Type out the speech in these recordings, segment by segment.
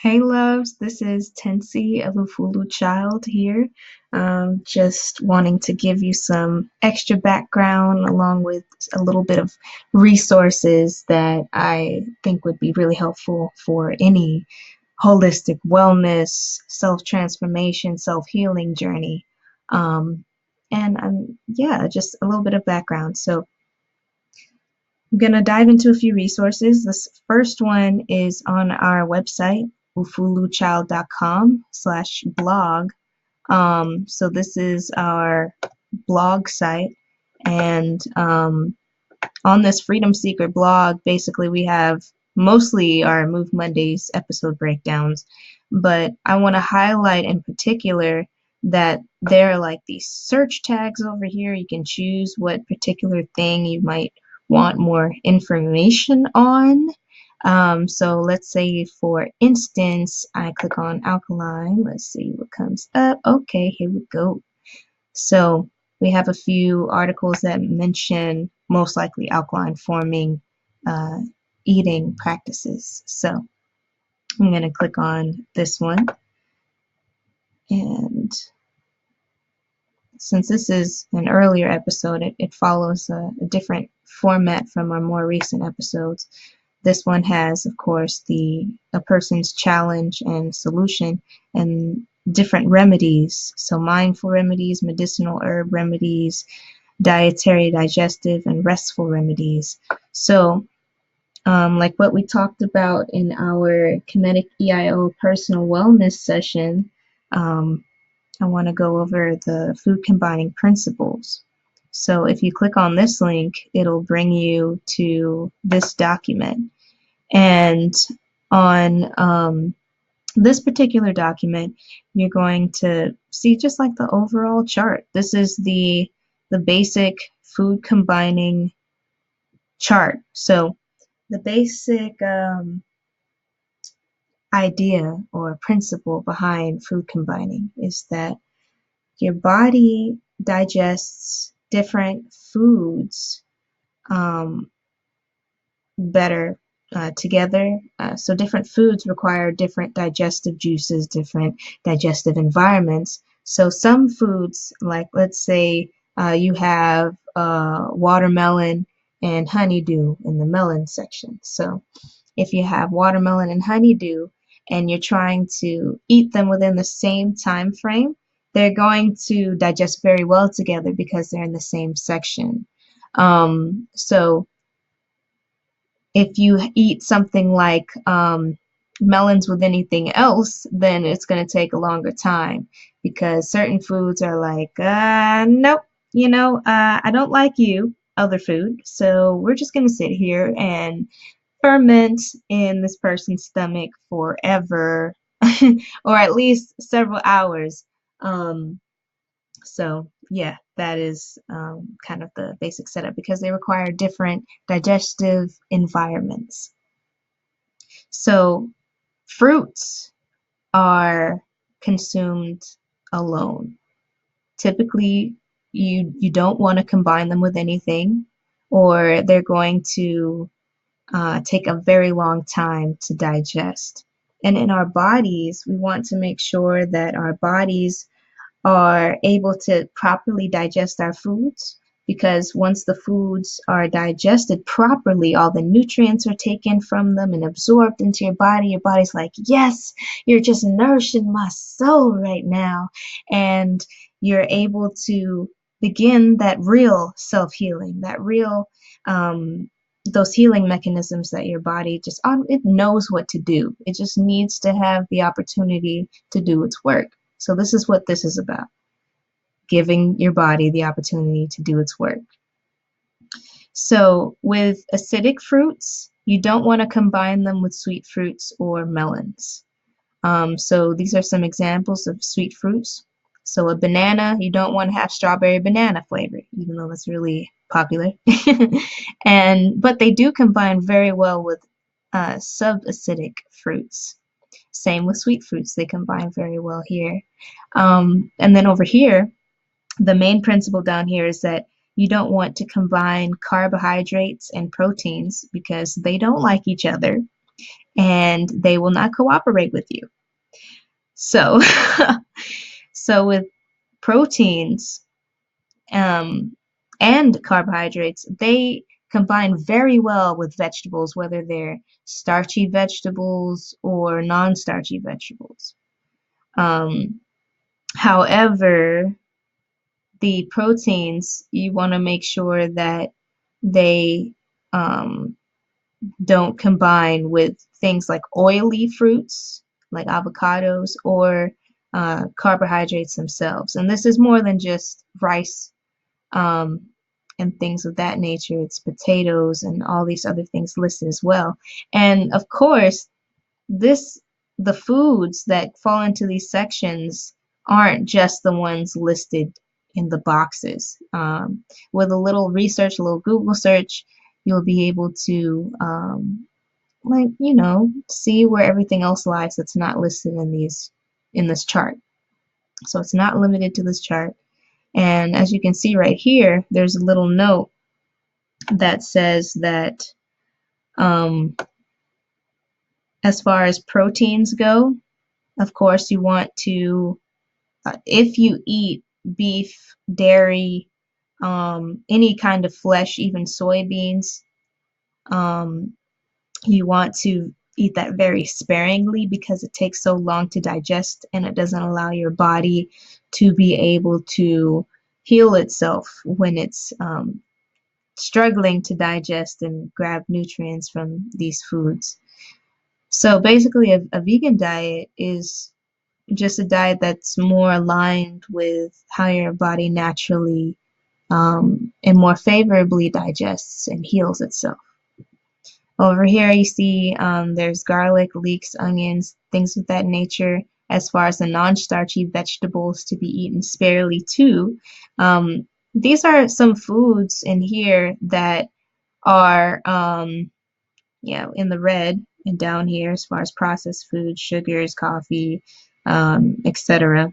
Hey loves, this is Tenci of Ufulu Child here. Just wanting to give you some extra background along with a little bit of resources that I think would be really helpful for any holistic wellness, self-transformation, self-healing journey. Yeah, just a little bit of background. So I'm going to dive into a few resources. This first one is on our website, ufuluchild.com/blog. So this is our blog site, and on this Freedom Seeker blog, basically we have mostly our Move Mondays episode breakdowns, but I want to highlight in particular that there are like these search tags over here. You can choose what particular thing you might want more information on. So let's say, for instance, I click on alkaline. Let's see what comes up. Okay, here we go. So we have a few articles that mention most likely alkaline forming eating practices. So I'm going to click on this one. And since this is an earlier episode, it follows a different format from our more recent episodes. This one has, of course, a person's challenge and solution and different remedies. So mindful remedies, medicinal herb remedies, dietary, digestive, and restful remedies. So like what we talked about in our Kemetic EIO personal wellness session, I want to go over the food combining principles. So if you click on this link, it'll bring you to this document. And on this particular document, you're going to see just like the overall chart. This is the basic food combining chart. So the basic idea or principle behind food combining is that your body digests different foods better together. So different foods require different digestive juices, different digestive environments. So some foods, like let's say you have watermelon and honeydew in the melon section. So if you have watermelon and honeydew and you're trying to eat them within the same time frame, they're going to digest very well together because they're in the same section. So if you eat something like melons with anything else, then it's going to take a longer time because certain foods are like, nope, I don't like you, other food. So we're just going to sit here and ferment in this person's stomach forever or at least several hours. So yeah, that is kind of the basic setup because they require different digestive environments. So fruits are consumed alone. Typically, you don't want to combine them with anything, or they're going to take a very long time to digest. And in our bodies, we want to make sure that our bodies are able to properly digest our foods, because once the foods are digested properly, all the nutrients are taken from them and absorbed into your body. Your body's like, yes, you're just nourishing my soul right now. And you're able to begin that real self-healing, that real those healing mechanisms that your body just it knows what to do. It just needs to have the opportunity to do its work. So this is what this is about, giving your body the opportunity to do its work. So with acidic fruits, you don't want to combine them with sweet fruits or melons. So these are some examples of sweet fruits. So a banana, you don't want to have strawberry banana flavor, even though that's really popular. But they do combine very well with subacidic fruits. Same with sweet fruits, they combine very well here. And then over here, the main principle down here is that you don't want to combine carbohydrates and proteins because they don't like each other. and they will not cooperate with you. So, so with proteins and carbohydrates, they combine very well with vegetables, whether they're starchy vegetables or non-starchy vegetables. However, the proteins, you want to make sure that they don't combine with things like oily fruits, like avocados, or carbohydrates themselves. And this is more than just rice and things of that nature. It's potatoes and all these other things listed as well. And of course, the foods that fall into these sections aren't just the ones listed in the boxes. With a little research, a little Google search, you'll be able to see where everything else lies that's not listed in this chart. So it's not limited to this chart. And as you can see right here, there's a little note that says that as far as proteins go, of course, you want to, if you eat beef, dairy, any kind of flesh, even soybeans, you want to eat that very sparingly because it takes so long to digest and it doesn't allow your body to be able to heal itself when it's struggling to digest and grab nutrients from these foods. So basically, a vegan diet is just a diet that's more aligned with how your body naturally and more favorably digests and heals itself. Over here you see there's garlic, leeks, onions, things of that nature. As far as the non-starchy vegetables to be eaten sparingly too. These are some foods in here that are in the red and down here as far as processed foods, sugars, coffee, etc.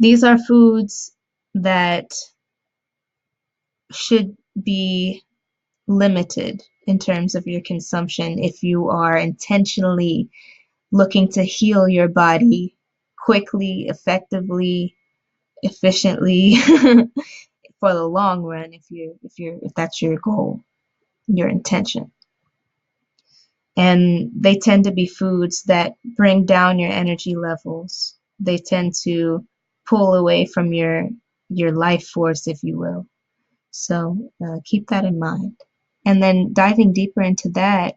These are foods that should be limited in terms of your consumption if you are intentionally looking to heal your body quickly, effectively, efficiently for the long run if that's your goal, your intention. And they tend to be foods that bring down your energy levels. They tend to pull away from your life force, if you will. So keep that in mind. And then diving deeper into that,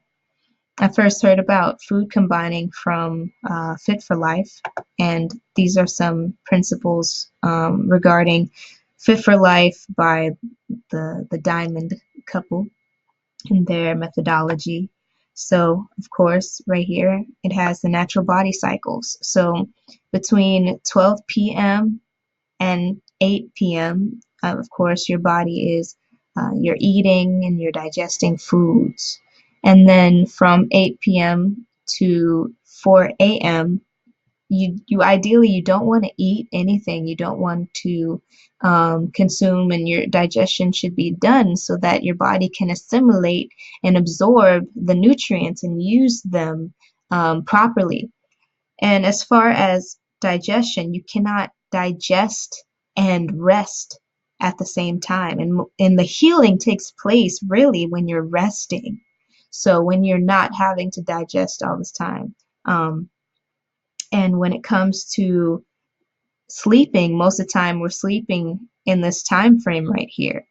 I first heard about food combining from Fit for Life, and these are some principles regarding Fit for Life by the Diamond couple and their methodology. So, of course, right here, it has the natural body cycles. So between 12 p.m. and 8 p.m., of course, your body is you're eating and you're digesting foods. And then from 8 p.m. to 4 a.m., you ideally you don't want to eat anything. You don't want to consume, and your digestion should be done so that your body can assimilate and absorb the nutrients and use them properly. And as far as digestion, you cannot digest and rest at the same time. And the healing takes place really when you're resting. So when you're not having to digest all this time. And when it comes to sleeping, most of the time we're sleeping in this time frame right here.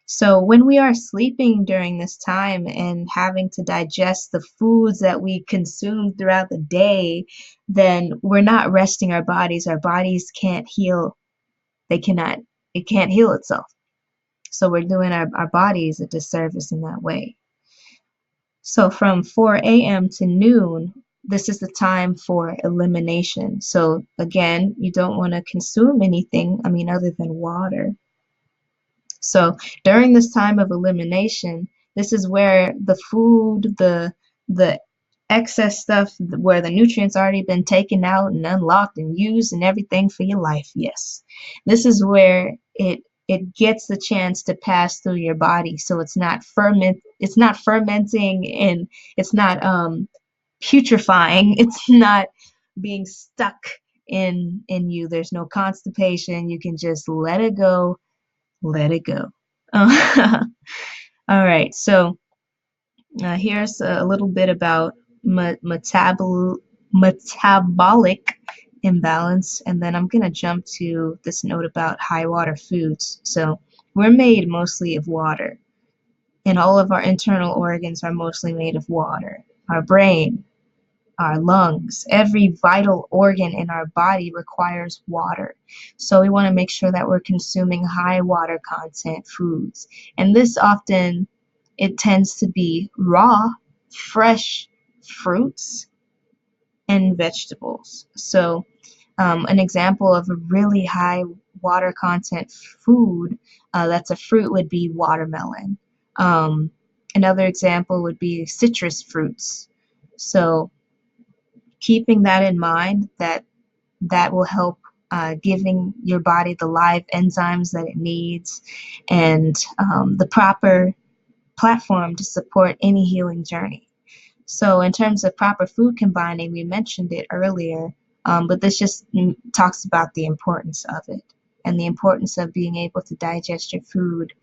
So when we are sleeping during this time and having to digest the foods that we consume throughout the day, then we're not resting our bodies. Our bodies can't heal. It can't heal itself. So we're doing our bodies a disservice in that way. So from 4 a.m. to noon, this is the time for elimination. So again, you don't want to consume anything, other than water. So during this time of elimination, this is where the food, the excess stuff, where the nutrients already been taken out and unlocked and used and everything for your life. Yes, this is where it gets the chance to pass through your body, so it's not it's not fermenting, and it's not putrefying. It's not being stuck in you. There's no constipation. You can just let it go, let it go. All right, so here's a little bit about metabolic imbalance, and then I'm going to jump to this note about high water foods. So we're made mostly of water, and all of our internal organs are mostly made of water. Our brain, our lungs, every vital organ in our body requires water. So we want to make sure that we're consuming high water content foods. And this often, it tends to be raw, fresh fruits and vegetables. So an example of a really high water content food that's a fruit would be watermelon. Another example would be citrus fruits. So keeping that in mind, that will help giving your body the live enzymes that it needs, and the proper platform to support any healing journey. So in terms of proper food combining, we mentioned it earlier, but this just talks about the importance of it, and the importance of being able to digest your food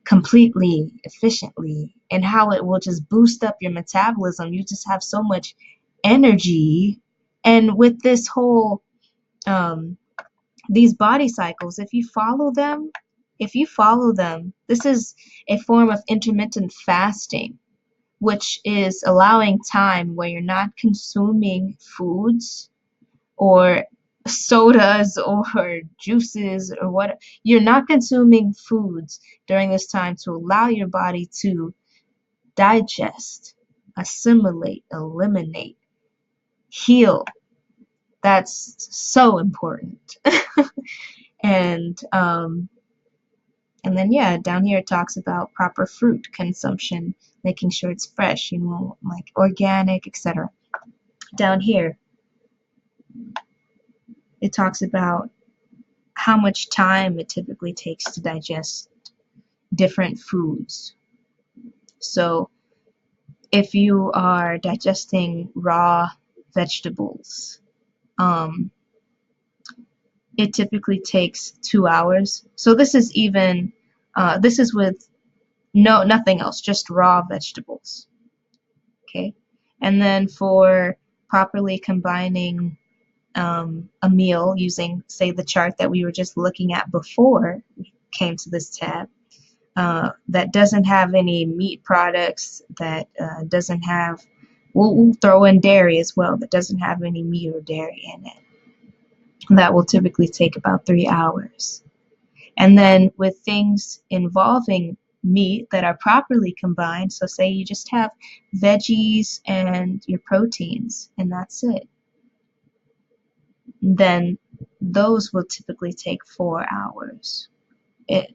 completely, efficiently, and how it will just boost up your metabolism. You just have so much energy. And with this whole these body cycles, if you follow them, this is a form of intermittent fasting, which is allowing time where you're not consuming foods or sodas or juices or what. You're not consuming foods during this time to allow your body to digest, assimilate, eliminate, heal. That's so important. And then yeah, down here it talks about proper fruit consumption, making sure it's fresh, like organic, etc. Down here it talks about how much time it typically takes to digest different foods. So if you are digesting raw vegetables, it typically takes 2 hours. So this is even this is with nothing else, just raw vegetables. Okay, and then for properly combining a meal using, say, the chart that we were just looking at before we came to this tab, that doesn't have any meat products, that doesn't have, we'll throw in dairy as well, that doesn't have any meat or dairy in it. That will typically take about 3 hours. And then with things involving meat that are properly combined, so say you just have veggies and your proteins and that's it, then those will typically take 4 hours.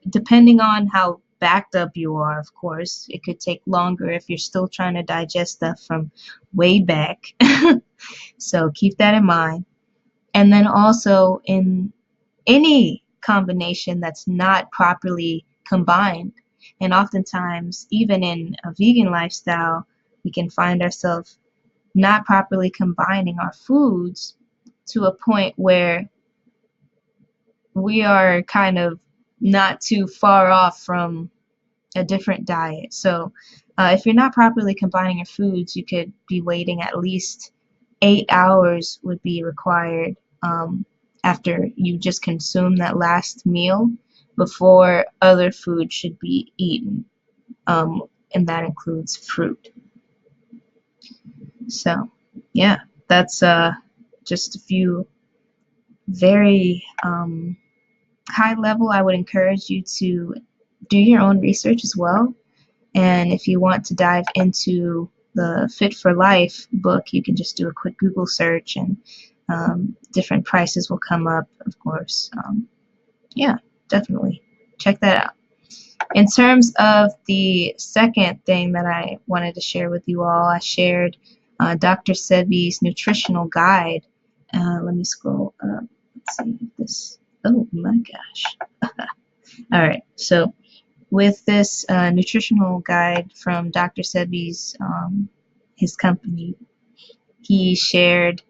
Depending on how backed up you are, of course, it could take longer if you're still trying to digest stuff from way back. So keep that in mind. And then also in any combination that's not properly combined, and oftentimes even in a vegan lifestyle, we can find ourselves not properly combining our foods to a point where we are kind of not too far off from a different diet. So if you're not properly combining your foods, you could be waiting at least 8 hours would be required after you just consume that last meal before other food should be eaten, and that includes fruit. So yeah, that's just a few very high level. I would encourage you to do your own research as well, and if you want to dive into the Fit for Life book, you can just do a quick Google search and different prices will come up, of course. Yeah, definitely check that out. In terms of the second thing that I wanted to share with you all, I shared Dr. Sebi's nutritional guide. Let me scroll up. Let's see this. Oh my gosh. All right, so with this nutritional guide from Dr. Sebi's his company, he shared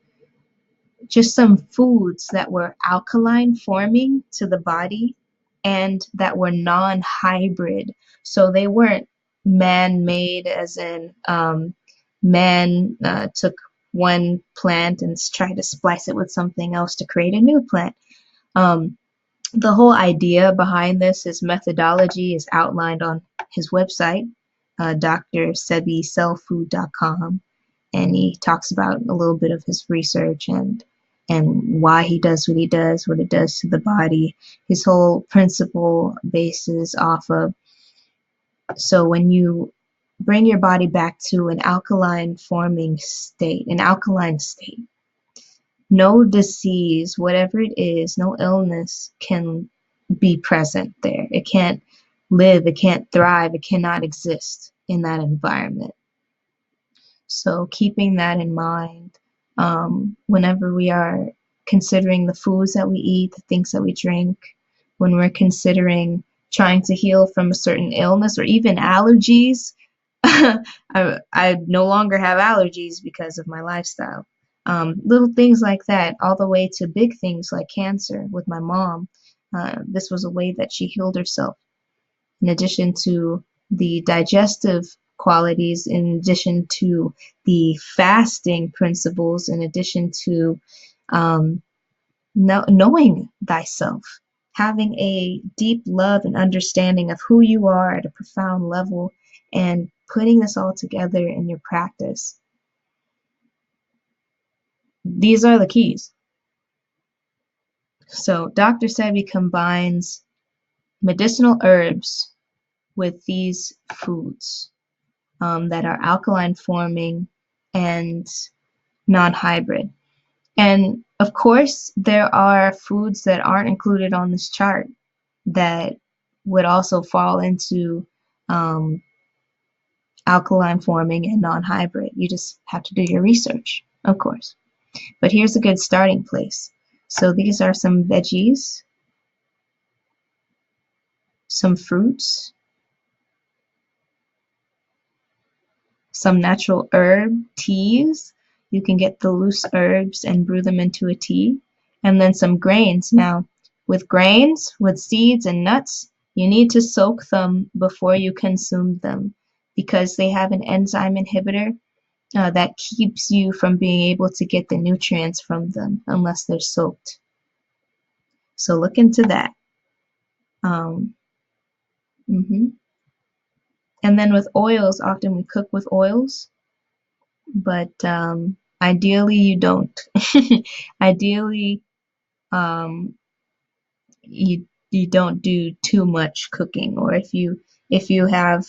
just some foods that were alkaline forming to the body and that were non-hybrid. So they weren't man-made, as in man took one plant and tried to splice it with something else to create a new plant. The whole idea behind this, his methodology, is outlined on his website, drsebiselffood.com, and he talks about a little bit of his research and why he does what he does, what it does to the body. His whole principle bases off of, so when you bring your body back to an alkaline forming state, an alkaline state, no disease, whatever it is, no illness can be present there. It can't live, it can't thrive, it cannot exist in that environment. So keeping that in mind, whenever we are considering the foods that we eat, the things that we drink, when we're considering trying to heal from a certain illness or even allergies, I no longer have allergies because of my lifestyle. Little things like that, all the way to big things like cancer with my mom. This was a way that she healed herself. In addition to the digestive qualities, in addition to the fasting principles, in addition to knowing thyself, having a deep love and understanding of who you are at a profound level, and putting this all together in your practice. These are the keys. So Dr. Sebi combines medicinal herbs with these foods that are alkaline forming and non-hybrid. And of course, there are foods that aren't included on this chart that would also fall into alkaline forming and non-hybrid. You just have to do your research, of course. But here's a good starting place. So these are some veggies, some fruits, some natural herb teas. You can get the loose herbs and brew them into a tea. And then some grains. Now, with grains, with seeds and nuts, you need to soak them before you consume them because they have an enzyme inhibitor that keeps you from being able to get the nutrients from them unless they're soaked. So look into that. And then with oils, often we cook with oils, but ideally you don't. Ideally, you don't do too much cooking, or if you have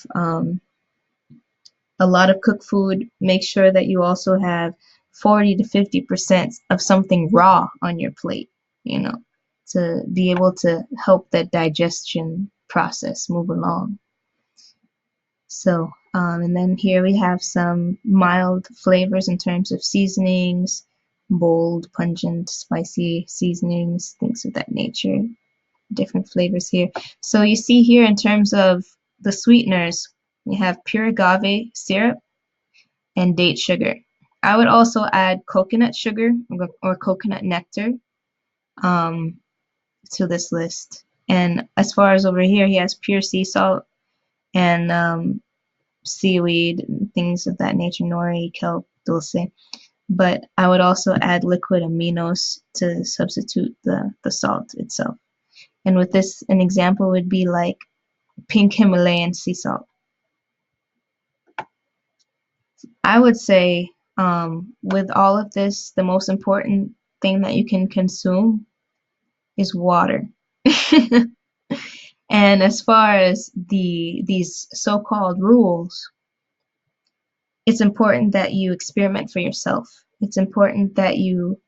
a lot of cooked food, make sure that you also have 40 to 50% of something raw on your plate, to be able to help that digestion process move along. So, and then here we have some mild flavors in terms of seasonings, bold, pungent, spicy seasonings, things of that nature, different flavors here. So you see here in terms of the sweeteners, we have pure agave syrup and date sugar. I would also add coconut sugar or coconut nectar to this list. And as far as over here, he has pure sea salt and seaweed and things of that nature, nori, kelp, dulce. But I would also add liquid aminos to substitute the salt itself. And with this, an example would be like pink Himalayan sea salt. I would say with all of this, the most important thing that you can consume is water. And as far as these so-called rules, it's important that you experiment for yourself. It's important that you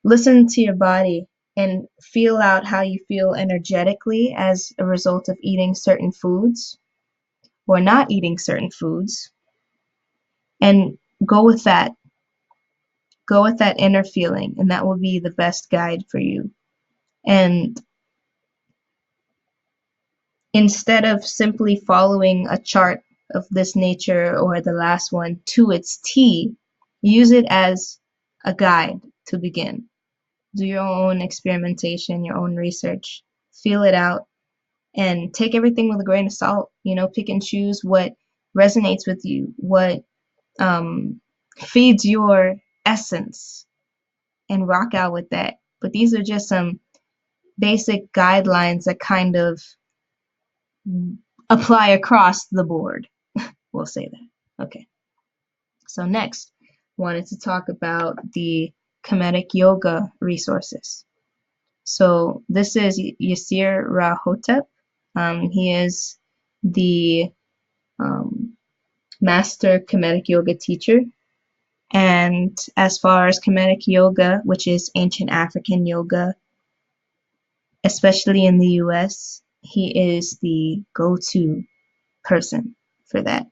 listen to your body and feel out how you feel energetically as a result of eating certain foods or not eating certain foods, and go with that. Go with that inner feeling, and that will be the best guide for you. And instead of simply following a chart of this nature or the last one to its T, use it as a guide to begin. Do your own experimentation, your own research, feel it out, and take everything with a grain of salt. You know, pick and choose what resonates with you, what feeds your essence, and rock out with that. But these are just some basic guidelines that kind of apply across the board. We'll say that. Okay. So next, wanted to talk about the Kemetic Yoga resources. So this is Yasir Rahotep. He is the master Kemetic Yoga teacher. And as far as Kemetic Yoga, which is ancient African yoga, especially in the US, he is the go-to person for that.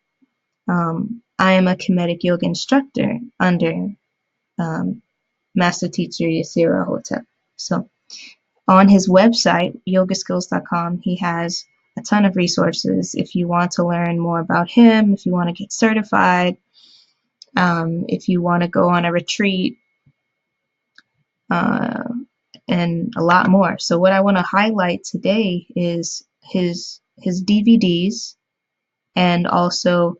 I am a Kemetic Yoga instructor under Master Teacher Yasir Rahotep. So on his website, yogaskills.com, he has a ton of resources if you want to learn more about him, if you want to get certified, if you want to go on a retreat, and a lot more. So what I want to highlight today is his DVDs and also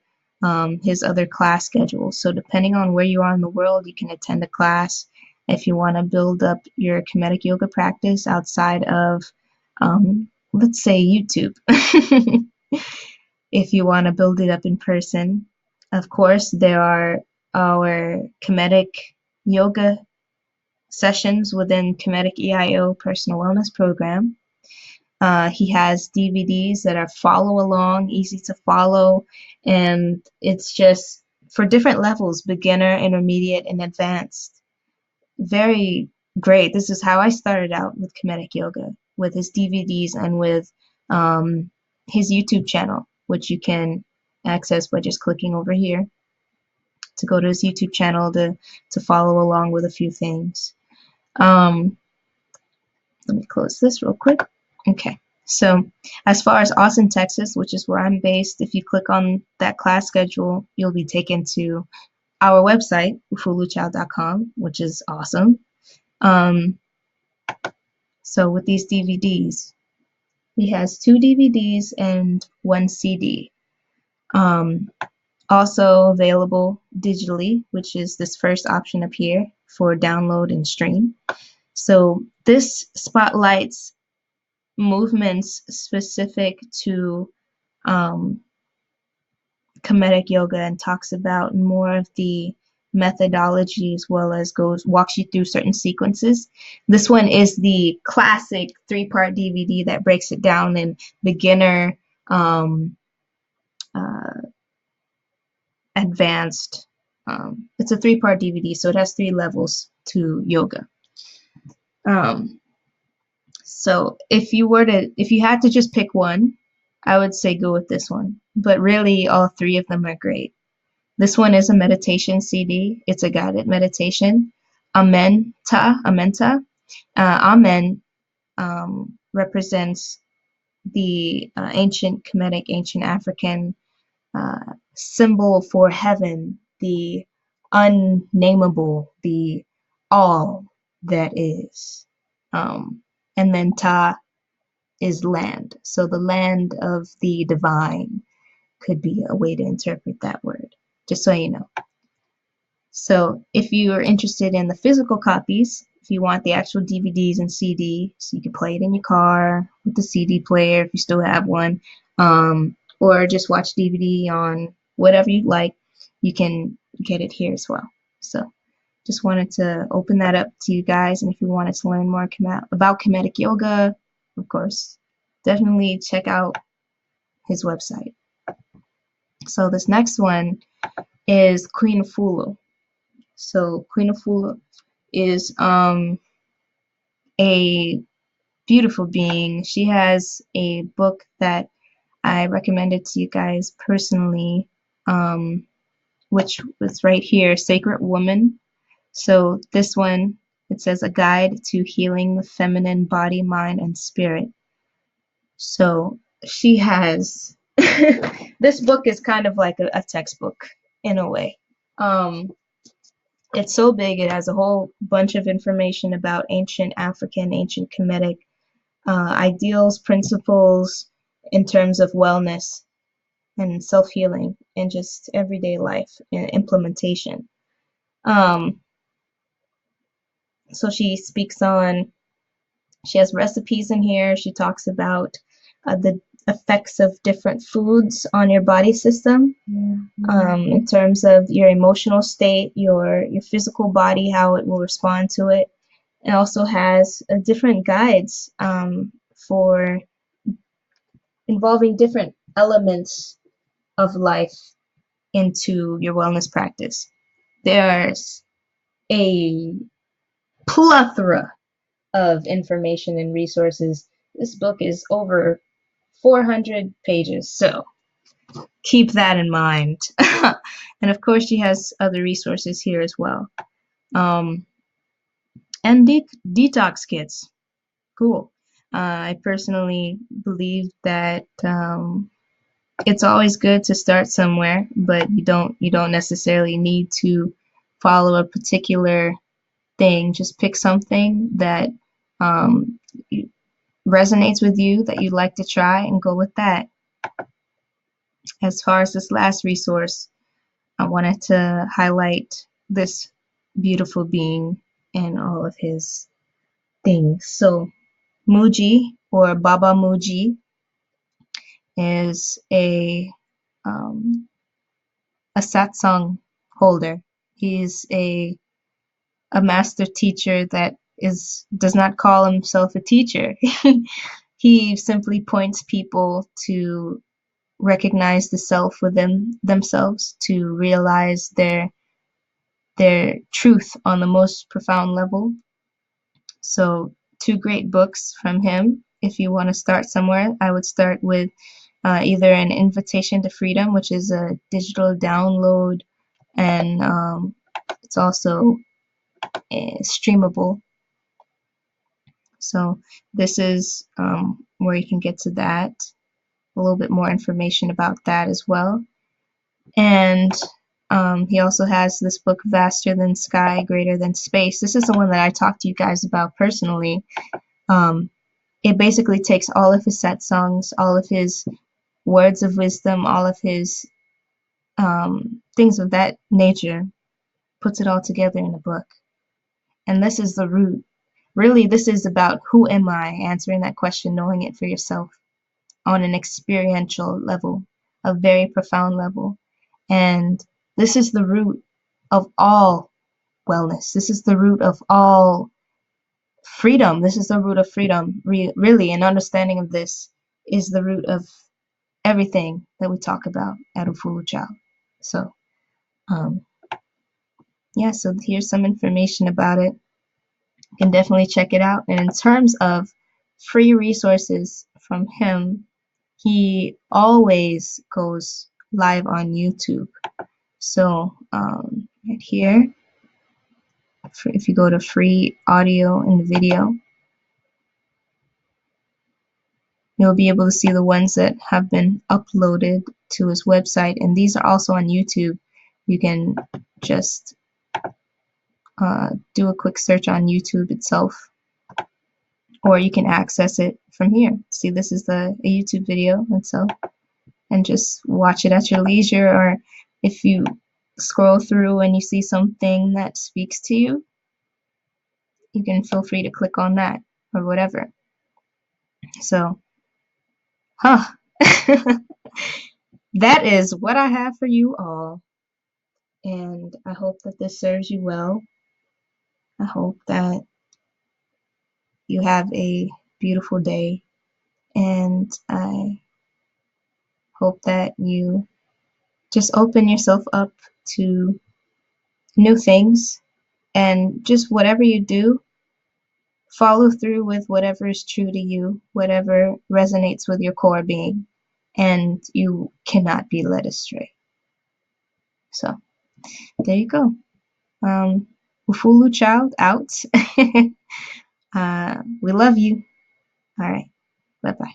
his other class schedules. So depending on where you are in the world, you can attend a class. If you want to build up your Kemetic Yoga practice outside of, let's say, YouTube. If you want to build it up in person, of course, there are our Kemetic Yoga sessions within Kemetic EIO Personal Wellness Program. He has DVDs that are follow along, easy to follow, and it's just for different levels, beginner, intermediate, and advanced. Very great. This is how I started out with Kemetic Yoga, with his DVDs and with his YouTube channel, which you can access by just clicking over here to go to his YouTube channel to follow along with a few things. Let me close this real quick. Okay, so as far as Austin, Texas, which is where I'm based, if you click on that class schedule, you'll be taken to our website, ufuluchild.com, which is awesome. So with these DVDs, he has 2 DVDs and 1 CD. Also available digitally, which is this first option up here for download and stream. So this spotlights movements specific to Kemetic Yoga and talks about more of the methodology as well as walks you through certain sequences. This one is the classic 3-part DVD that breaks it down in beginner, advanced. It's a 3-part DVD, so it has 3 levels to yoga. So if you had to just pick one, I would say go with this one. But really, all 3 of them are great. This one is a meditation CD. It's a guided meditation. Amenta. Amen represents the ancient Kemetic, ancient African symbol for heaven, the unnameable, the all that is. And then Ta is land. So the land of the divine could be a way to interpret that word, just so you know. So if you are interested in the physical copies, if you want the actual DVDs and CD, so you can play it in your car with the CD player if you still have one, or just watch DVD on whatever you like, you can get it here as well. So just wanted to open that up to you guys, and if you wanted to learn more about Kemetic Yoga, of course, definitely check out his website. So this next one is Queen Ufulu. So Queen Ufulu is a beautiful being. She has a book that I recommended to you guys personally, which was right here, Sacred Woman. So this one, it says, a guide to healing the feminine body, mind, and spirit. So she has this book is kind of like a textbook in a way. It's so big, it has a whole bunch of information about ancient African, ancient Kemetic ideals, principles in terms of wellness and self-healing and just everyday life and implementation. So she speaks on, she has recipes in here. She talks about the effects of different foods on your body system, in terms of your emotional state, your physical body, how it will respond to it. It also has different guides for involving different elements of life into your wellness practice. There's a plethora of information and resources. This book is over 400 pages, so keep that in mind. And of course, she has other resources here as well. And detox kits. Cool. I personally believe that it's always good to start somewhere, but you don't necessarily need to follow a particular thing. Just pick something that resonates with you, that you'd like to try, and go with that. As far as this last resource, I wanted to highlight this beautiful being and all of his things. So Muji, or Baba Muji, is a satsang holder. He's a master teacher that does not call himself a teacher. He simply points people to recognize the self within themselves, to realize their truth on the most profound level. So 2 great books from him. If you want to start somewhere, I would start with either an Invitation to Freedom, which is a digital download, and it's also streamable. So this is where you can get to that. A little bit more information about that as well. And he also has this book, Vaster Than Sky, Greater Than Space. This is the one that I talked to you guys about personally. It basically takes all of his satsangs, all of his words of wisdom, all of his things of that nature, puts it all together in a book. And this is the root. Really, this is about who am I, answering that question, knowing it for yourself on an experiential level, a very profound level. And this is the root of all wellness. This is the root of all freedom. This is the root of freedom. Really, an understanding of this is the root of everything that we talk about at Ufulu Child. So, yeah, so here's some information about it. You can definitely check it out. And in terms of free resources from him, he always goes live on YouTube. So right here, if you go to free audio and video, you'll be able to see the ones that have been uploaded to his website. And these are also on YouTube. You can just do a quick search on YouTube itself, or you can access it from here. See, this is a YouTube video itself, and just watch it at your leisure. Or if you scroll through and you see something that speaks to you, you can feel free to click on that or whatever. So, that is what I have for you all. And I hope that this serves you well. I hope that you have a beautiful day. And I hope that you just open yourself up to new things. And just whatever you do, follow through with whatever is true to you, whatever resonates with your core being. And you cannot be led astray. So, there you go. Ufulu Child out. We love you. All right. Bye-bye.